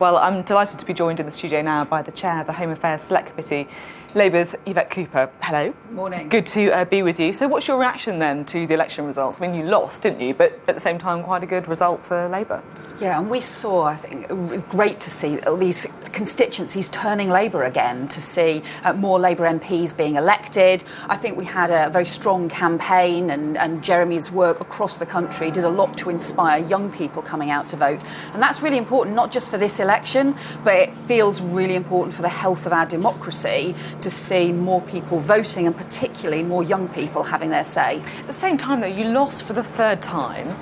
Well, I'm delighted to be joined in the studio now by the chair of the Home Affairs Select Committee, Labour's Yvette Cooper. Hello. Morning. Good to be with you. So what's your reaction then to the election results? I mean, you lost, didn't you? But at the same time, quite a good result for Labour. Yeah, and we saw, I think, it was great to see all these constituencies turning Labour again, to see more Labour MPs being elected. I think we had a very strong campaign, and Jeremy's work across the country did a lot to inspire young people coming out to vote. And that's really important, not just for this election, but it feels really important for the health of our democracy to see more people voting, and particularly more young people having their say. At the same time, though, you lost for the third time.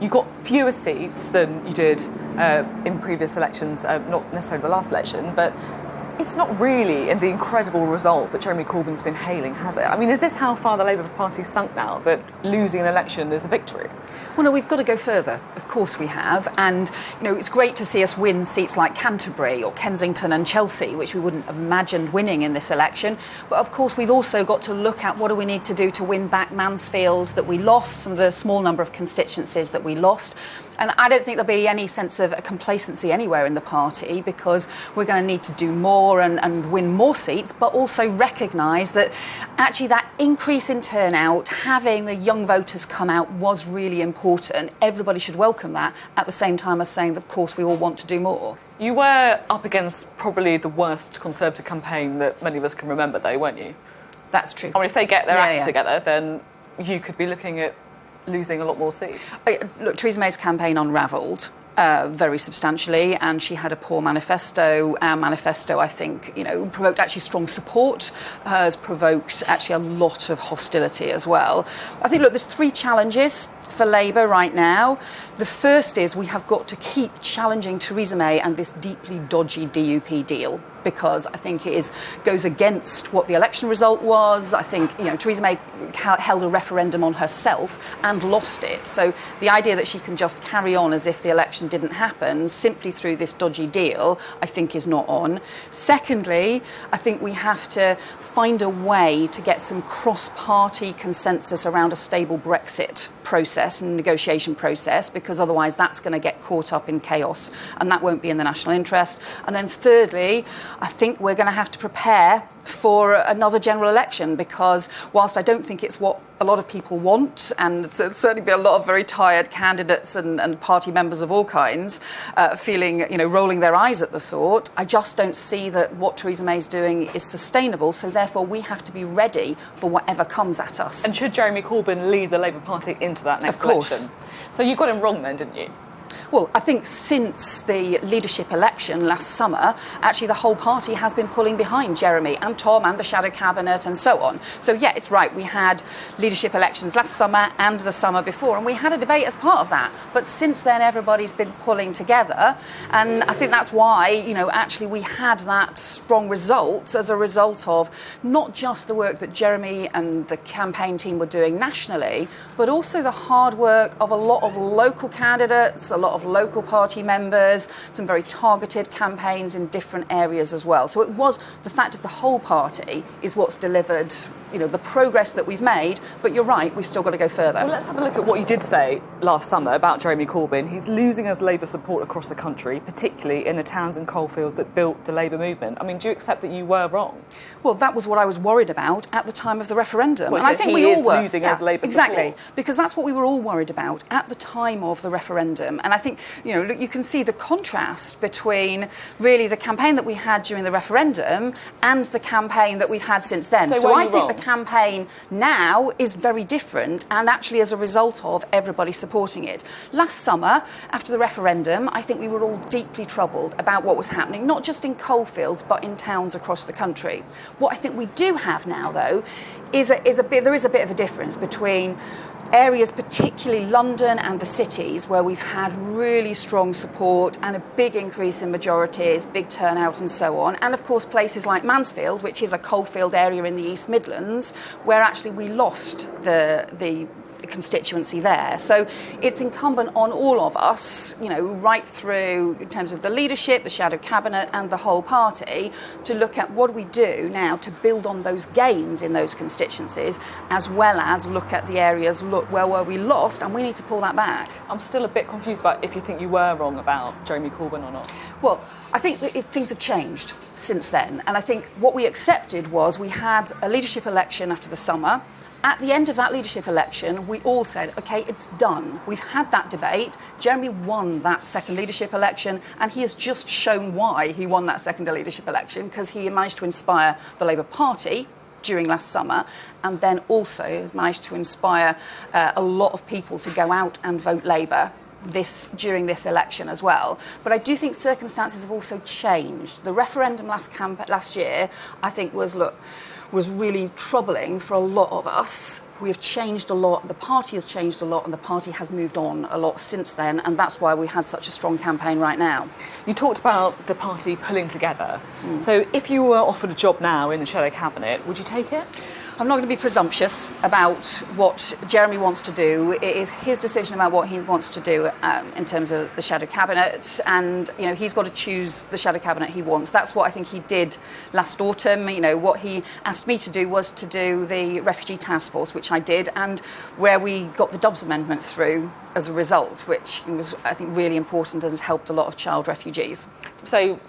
You got fewer seats than you did in previous elections, not necessarily the last election, but it's not really the incredible result that Jeremy Corbyn's been hailing, has it? I mean, is this how far the Labour Party's sunk now, that losing an election is a victory? Well, no, we've got to go further. Of course we have. And, you know, it's great to see us win seats like Canterbury or Kensington and Chelsea, which we wouldn't have imagined winning in this election. But, of course, we've also got to look at what do we need to do to win back Mansfield that we lost, some of the small number of constituencies that we lost. And I don't think there'll be any sense of complacency anywhere in the party, because we're going to need to do more and win more seats, but also recognise that actually that increase in turnout, having the young voters come out, was really important. Everybody should welcome that, at the same time as saying that, of course, we all want to do more. You were up against probably the worst Conservative campaign that many of us can remember, though, weren't you? That's true. I mean, if they get their acts together, then you could be looking at losing a lot more seats. Look, Theresa May's campaign unravelled very substantially, and she had a poor manifesto. Our manifesto, I think, provoked actually strong support. Hers provoked actually a lot of hostility as well. I think, look, there's three challenges for Labour right now. The first is we have got to keep challenging Theresa May and this deeply dodgy DUP deal, because I think it goes against what the election result was. I think, Theresa May held a referendum on herself and lost it. So the idea that she can just carry on as if the election didn't happen simply through this dodgy deal, I think is not on. Secondly, I think we have to find a way to get some cross-party consensus around a stable Brexit process and negotiation process, because otherwise that's going to get caught up in chaos, and that won't be in the national interest. And then thirdly, I think we're going to have to prepare for another general election, because whilst I don't think it's what a lot of people want, and there'll certainly be a lot of very tired candidates and party members of all kinds feeling, rolling their eyes at the thought, I just don't see that what Theresa May's doing is sustainable. So therefore we have to be ready for whatever comes at us. And should Jeremy Corbyn lead the Labour Party into that next election? So you got him wrong then, didn't you? Well, I think since the leadership election last summer, actually the whole party has been pulling behind Jeremy and Tom and the shadow cabinet and so on. So, yeah, it's right. We had leadership elections last summer and the summer before, and we had a debate as part of that. But since then, everybody's been pulling together. And I think that's why, actually we had that strong result as a result of not just the work that Jeremy and the campaign team were doing nationally, but also the hard work of a lot of local candidates, a lot of local party members, some very targeted campaigns in different areas as well. So it was the fact of the whole party is what's delivered, the progress that we've made. But you're right, we've still got to go further. Well, let's have a look at what you did say last summer about Jeremy Corbyn. He's losing as Labour support across the country, particularly in the towns and coalfields that built the Labour movement. I mean, do you accept that you were wrong? Well, that was what I was worried about at the time of the referendum. Well, and I think we all were. Losing as Labour exactly, support. Because that's what we were all worried about at the time of the referendum. And I think, you can see the contrast between really the campaign that we had during the referendum and the campaign that we've had since then. So I think the campaign now is very different, and actually as a result of everybody supporting it. Last summer, after the referendum, I think we were all deeply troubled about what was happening, not just in coalfields, but in towns across the country. What I think we do have now, though, there is a bit of a difference between areas, particularly London and the cities, where we've had really strong support and a big increase in majorities, big turnout and so on. And of course places like Mansfield, which is a coalfield area in the East Midlands, where actually we lost the constituency there. So it's incumbent on all of us, right through in terms of the leadership, the shadow cabinet and the whole party, to look at what do we do now to build on those gains in those constituencies, as well as look at the areas, where were we lost, and we need to pull that back. I'm still a bit confused about if you think you were wrong about Jeremy Corbyn or not. Well, I think that things have changed since then. And I think what we accepted was we had a leadership election after the summer. At the end of that leadership election, we all said, OK, it's done. We've had that debate. Jeremy won that second leadership election, and he has just shown why he won that second leadership election, because he managed to inspire the Labour Party during last summer, and then also has managed to inspire a lot of people to go out and vote Labour during this election as well. But I do think circumstances have also changed. The referendum last year, I think, was really troubling for a lot of us. We have changed a lot, the party has changed a lot, and the party has moved on a lot since then, and that's why we had such a strong campaign right now. You talked about the party pulling together. So if you were offered a job now in the shadow cabinet, would you take it? I'm not going to be presumptuous about what Jeremy wants to do. It is his decision about what he wants to do in terms of the shadow cabinet, and he's got to choose the shadow cabinet he wants. That's what I think he did last autumn. What he asked me to do was to do the refugee task force, which I did, and where we got the Dobbs amendment through as a result, which was, I think, really important and has helped a lot of child refugees. So,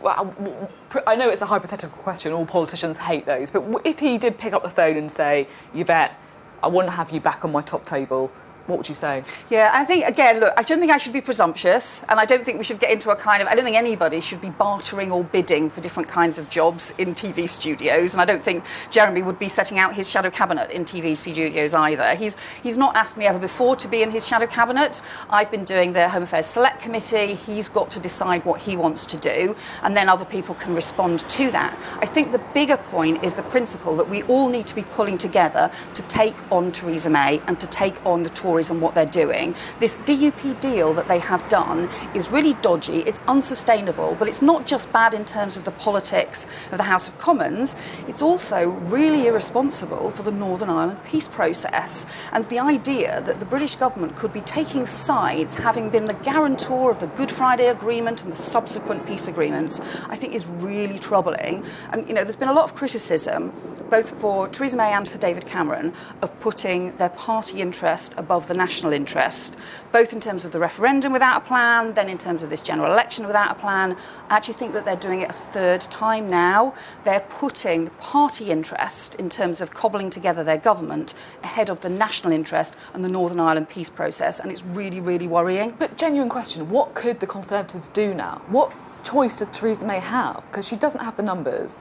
I know it's a hypothetical question, all politicians hate those, but if he did pick up the phone and say, Yvette, I want to have you back on my top table, what would you say? Yeah, I think, again, look, I don't think I should be presumptuous, and I don't think we should get into I don't think anybody should be bartering or bidding for different kinds of jobs in TV studios, and I don't think Jeremy would be setting out his shadow cabinet in TV studios either. He's not asked me ever before to be in his shadow cabinet. I've been doing the Home Affairs Select Committee. He's got to decide what he wants to do, and then other people can respond to that. I think the bigger point is the principle that we all need to be pulling together to take on Theresa May and to take on the Tories and what they're doing. This DUP deal that they have done is really dodgy, it's unsustainable, but it's not just bad in terms of the politics of the House of Commons, it's also really irresponsible for the Northern Ireland peace process. And the idea that the British government could be taking sides, having been the guarantor of the Good Friday Agreement and the subsequent peace agreements, I think is really troubling. And, there's been a lot of criticism, both for Theresa May and for David Cameron, of putting their party interest above the national interest, both in terms of the referendum without a plan, then in terms of this general election without a plan. I actually think that they're doing it a third time now. They're putting the party interest in terms of cobbling together their government ahead of the national interest and the Northern Ireland peace process, and it's really, really worrying. But genuine question, what could the Conservatives do now? What choice does Theresa May have? Because she doesn't have the numbers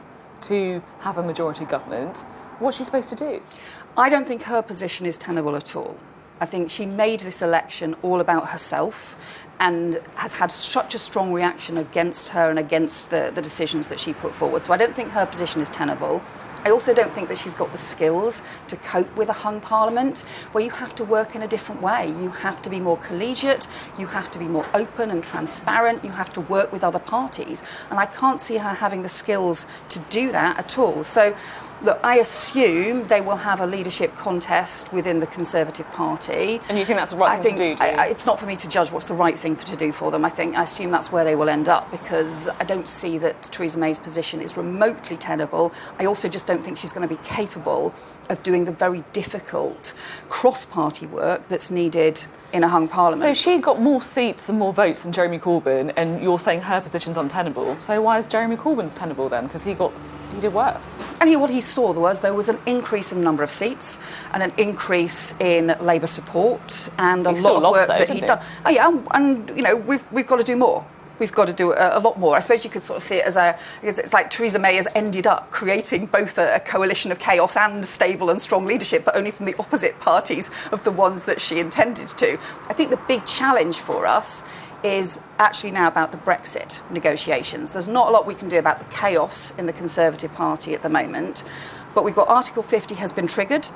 to have a majority government. What's she supposed to do? I don't think her position is tenable at all. I think she made this election all about herself and has had such a strong reaction against her and against the decisions that she put forward. So I don't think her position is tenable. I also don't think that she's got the skills to cope with a hung parliament where you have to work in a different way. You have to be more collegiate, you have to be more open and transparent, you have to work with other parties. And I can't see her having the skills to do that at all. So, look, I assume they will have a leadership contest within the Conservative Party. And you think that's the right thing to do? It's not for me to judge what's the right thing to do for them. I assume that's where they will end up, because I don't see that Theresa May's position is remotely tenable. I also just don't think she's going to be capable of doing the very difficult cross-party work that's needed in a hung parliament. So she got more seats and more votes than Jeremy Corbyn, and you're saying her position's untenable. So why is Jeremy Corbyn's tenable then? Because he did worse. And what he saw there was an increase in the number of seats and an increase in Labour support and a lot of work that he'd done. Oh yeah, and we've got to do more. We've got to do a lot more. I suppose you could sort of see it as it's like Theresa May has ended up creating both a coalition of chaos and stable and strong leadership, but only from the opposite parties of the ones that she intended to. I think the big challenge for us is actually now about the Brexit negotiations. There's not a lot we can do about the chaos in the Conservative Party at the moment, but we've got Article 50 has been triggered,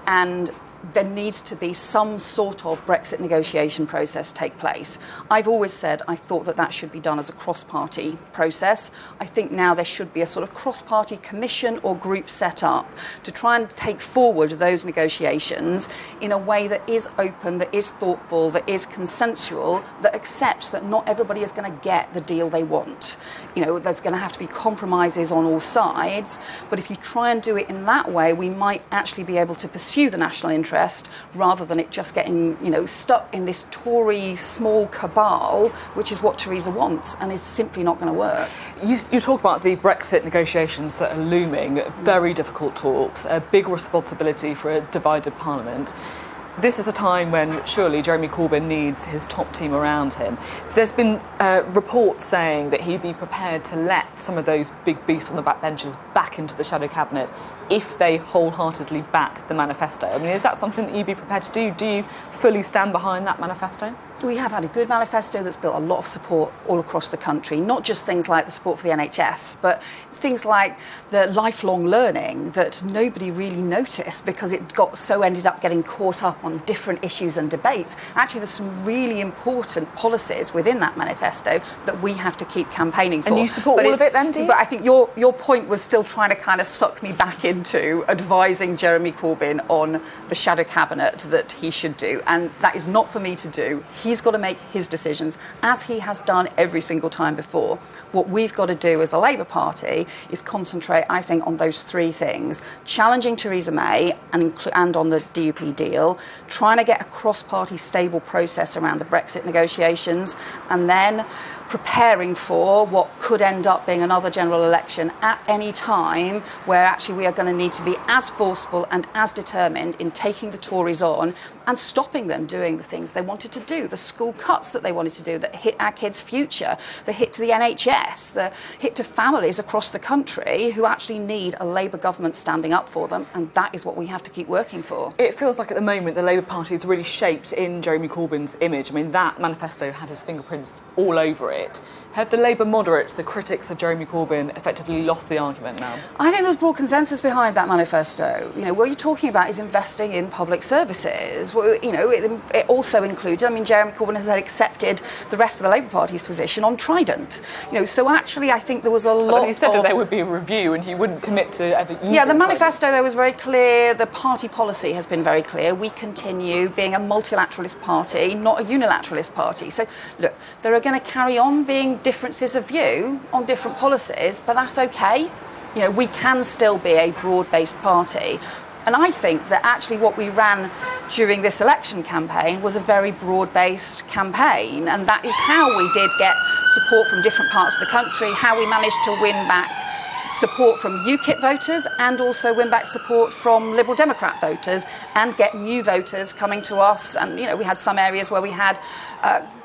and there needs to be some sort of Brexit negotiation process take place. I've always said I thought that should be done as a cross-party process. I think now there should be a sort of cross-party commission or group set up to try and take forward those negotiations in a way that is open, that is thoughtful, that is consensual, that accepts that not everybody is going to get the deal they want. There's going to have to be compromises on all sides, but if you try and do it in that way, we might actually be able to pursue the national interest rather than it just getting, stuck in this Tory small cabal, which is what Theresa wants and is simply not going to work. You talk about the Brexit negotiations that are looming, very difficult talks, a big responsibility for a divided parliament. This is a time when surely Jeremy Corbyn needs his top team around him. There's been reports saying that he'd be prepared to let some of those big beasts on the backbenchers back into the shadow cabinet if they wholeheartedly back the manifesto. I mean, is that something that you'd be prepared to do? Do you fully stand behind that manifesto? We have had a good manifesto that's built a lot of support all across the country, not just things like the support for the NHS, but things like the lifelong learning that nobody really noticed because it ended up getting caught up on different issues and debates. Actually, there's some really important policies within that manifesto that we have to keep campaigning for. And you support all of it then, do you? But I think your point was still trying to kind of suck me back into advising Jeremy Corbyn on the shadow cabinet that he should do, and that is not for me to do. He's got to make his decisions, as he has done every single time before. What we've got to do as the Labour Party is concentrate, I think, on those three things: challenging Theresa May and on the DUP deal, trying to get a cross-party stable process around the Brexit negotiations, and then preparing for what could end up being another general election at any time, where actually we are going to need to be as forceful and as determined in taking the Tories on and stopping them doing the things they wanted to do, the school cuts that they wanted to do that hit our kids' future, the hit to the NHS, the hit to families across the country who actually need a Labour government standing up for them, and that is what we have to keep working for. It feels like at the moment the Labour Party is really shaped in Jeremy Corbyn's image. I mean, that manifesto had his fingerprints all over it. Have the Labour moderates, the critics of Jeremy Corbyn, effectively lost the argument now? I think there's broad consensus behind that manifesto. What you're talking about is investing in public services. It also includes, Jeremy Corbyn has accepted the rest of the Labour Party's position on Trident. So actually I think there was a lot of... He said that there would be a review and he wouldn't commit to ever using the manifesto there was very clear. The party policy has been very clear. We continue being a multilateralist party, not a unilateralist party. So look, there are going to carry on being differences of view on different policies, but that's okay. We can still be a broad-based party. And I think that actually what we ran during this election campaign was a very broad-based campaign, and that is how we did get support from different parts of the country, how we managed to win back support from UKIP voters and also win back support from Liberal Democrat voters and get new voters coming to us. And, we had some areas where we had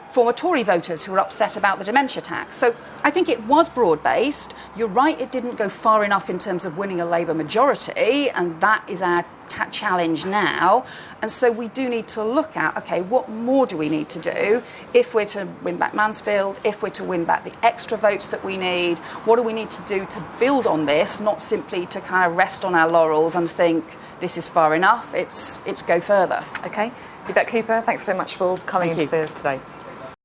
former Tory voters who were upset about the dementia tax. So I think it was broad-based. You're right, it didn't go far enough in terms of winning a Labour majority, and that is our challenge now. And so we do need to look at, OK, what more do we need to do if we're to win back Mansfield, if we're to win back the extra votes that we need? What do we need to do to build on this, not simply to kind of rest on our laurels and think this is far enough? It's go further. OK. Yvette Cooper, thanks very much for coming in to see us today.